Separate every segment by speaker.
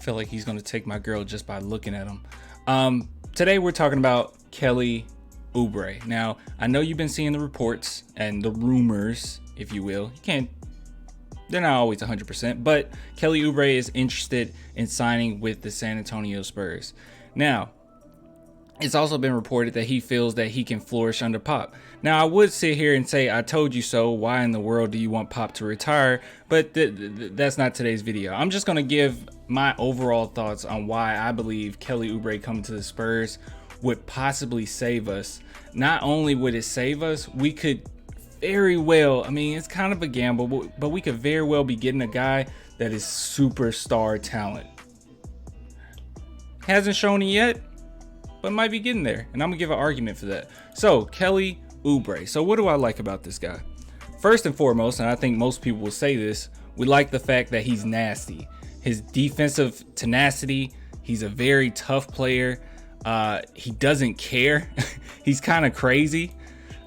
Speaker 1: feel like he's going to take my girl just by looking at him. Today we're talking about Kelly Oubre. Now, I know you've been seeing the reports and the rumors, if you will. They're not always 100%, but Kelly Oubre is interested in signing with the San Antonio Spurs. Now, it's also been reported that he feels that he can flourish under Pop. Now, I would sit here and say, I told you so. Why in the world do you want Pop to retire? But that's not today's video. I'm just going to give my overall thoughts on why I believe Kelly Oubre coming to the Spurs would possibly save us. Not only would it save us, we could very well, I mean, it's kind of a gamble, but we could very well be getting a guy that is superstar talent. Hasn't shown it yet, but might be getting there, and I'm gonna give an argument for that. So, Kelly Oubre. So what do I like about this guy? First and foremost, and I think most people will say this, we like the fact that he's nasty. His defensive tenacity, he's a very tough player. He doesn't care. He's kind of crazy.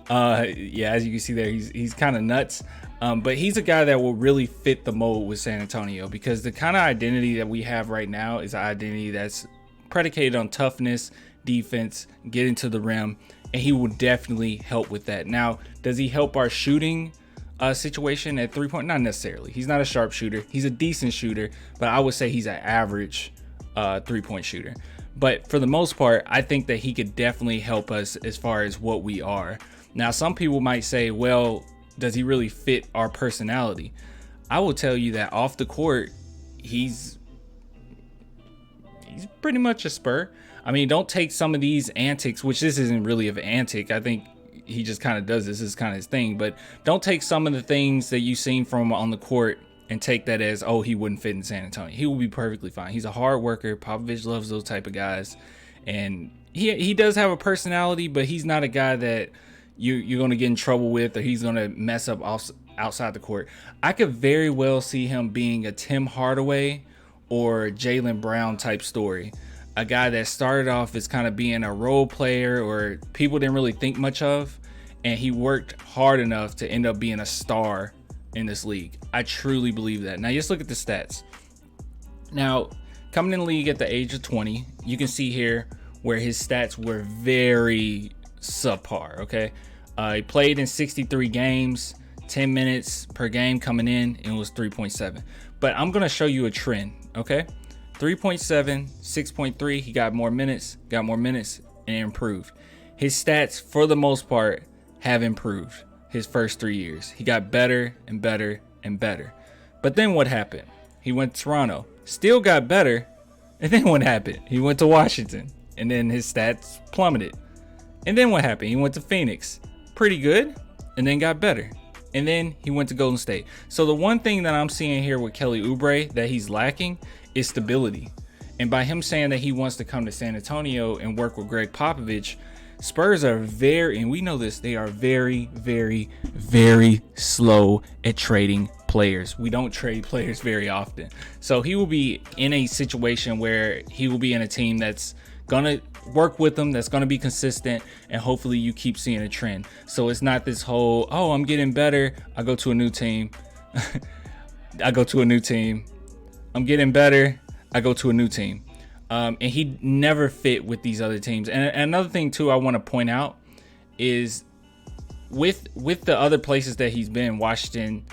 Speaker 1: Yeah, as you can see there, he's kind of nuts. But he's a guy that will really fit the mold with San Antonio, because the kind of identity that we have right now is an identity that's predicated on toughness, defense, getting to the rim, and he will definitely help with that. Now, does he help our shooting situation at 3-point? Not necessarily. He's not a sharp shooter. He's a decent shooter, but I would say he's an average 3-point shooter. But for the most part, I think that he could definitely help us as far as what we are. Now, some people might say, well, does he really fit our personality? I will tell you that off the court, he's pretty much a Spur. I mean, don't take some of these antics, which this isn't really of an antic. I think he just kind of does this. This is kind of his thing. But don't take some of the things that you've seen from him on the court and take that as, oh, he wouldn't fit in San Antonio. He will be perfectly fine. He's a hard worker. Popovich loves those type of guys. And he does have a personality, but he's not a guy that you're going to get in trouble with, or he's going to mess up outside the court. I could very well see him being a Tim Hardaway or Jaylen Brown type story. A guy that started off as kind of being a role player or people didn't really think much of, and he worked hard enough to end up being a star in this league. I truly believe that. Now, just look at the stats. Now, coming in the league at the age of 20, you can see here where his stats were very subpar, okay? He played in 63 games, 10 minutes per game coming in, and it was 3.7. But I'm going to show you a trend, okay? 3.7, 6.3, he got more minutes, and improved. His stats, for the most part, have improved his first 3 years. He got better and better and better. But then what happened? He went to Toronto, still got better, and then what happened? He went to Washington, and then his stats plummeted. And then what happened? He went to Phoenix, pretty good, and then got better. And then he went to Golden State. So the one thing that I'm seeing here with Kelly Oubre that he's lacking is stability. And by him saying that he wants to come to San Antonio and work with Greg Popovich, Spurs are and we know this, they are very, very, very slow at trading players. We don't trade players very often. So he will be in a situation where he will be in a team that's gonna work with them, that's gonna be consistent, and hopefully you keep seeing a trend. So it's not this whole, oh, I'm getting better, I go to a new team. I'm getting better, I go to a new team. And he never fit with these other teams. And another thing too I want to point out is with the other places that he's been, Washington,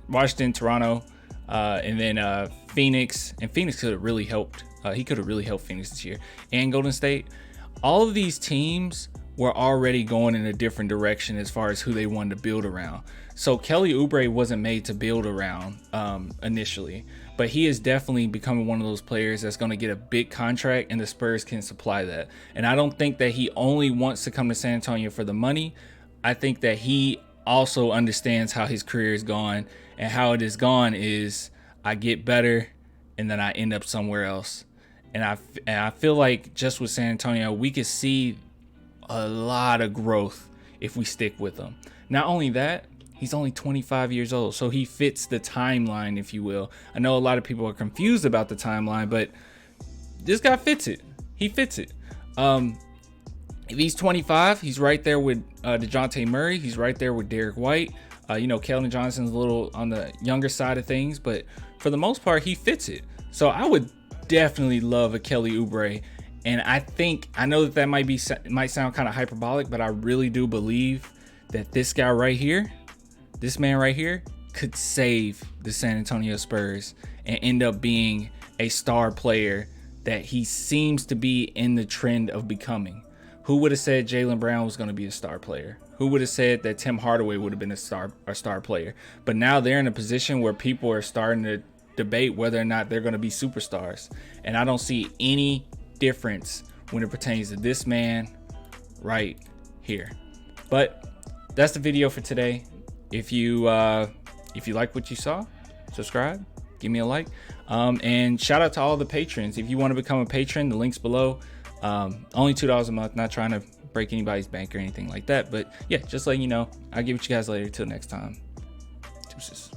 Speaker 1: Washington, Toronto, and then Phoenix. And Phoenix could have really helped. He could have really helped Phoenix this year, and Golden State. All of these teams were already going in a different direction as far as who they wanted to build around. So Kelly Oubre wasn't made to build around initially, but he is definitely becoming one of those players that's going to get a big contract, and the Spurs can supply that. And I don't think that he only wants to come to San Antonio for the money. I think that he also understands how his career is gone, and how it is gone is I get better and then I end up somewhere else. And I feel like just with San Antonio, we could see a lot of growth if we stick with him. Not only that, he's only 25 years old, so he fits the timeline, if you will. I know a lot of people are confused about the timeline, but this guy fits it. He fits it. If he's 25, he's right there with DeJounte Murray. He's right there with Derek White. You know, Keldon Johnson's a little on the younger side of things, but for the most part, he fits it. So I would definitely love a Kelly Oubre. And I know that might sound kind of hyperbolic, but I really do believe that this guy right here, this man right here, could save the San Antonio Spurs and end up being a star player that he seems to be in the trend of becoming. Who would have said Jaylen Brown was going to be a star player? Who would have said that Tim Hardaway would have been a star player? But now they're in a position where people are starting to debate whether or not they're going to be superstars. And I don't see any difference when it pertains to this man right here. But that's the video for today. If you like what you saw, subscribe, give me a like, and shout out to all the patrons. If you want to become a patron, the link's below. Only $2 a month. Not trying to break anybody's bank or anything like that, but yeah, just letting you know. I'll give it to you guys later. Till next time. Deuces.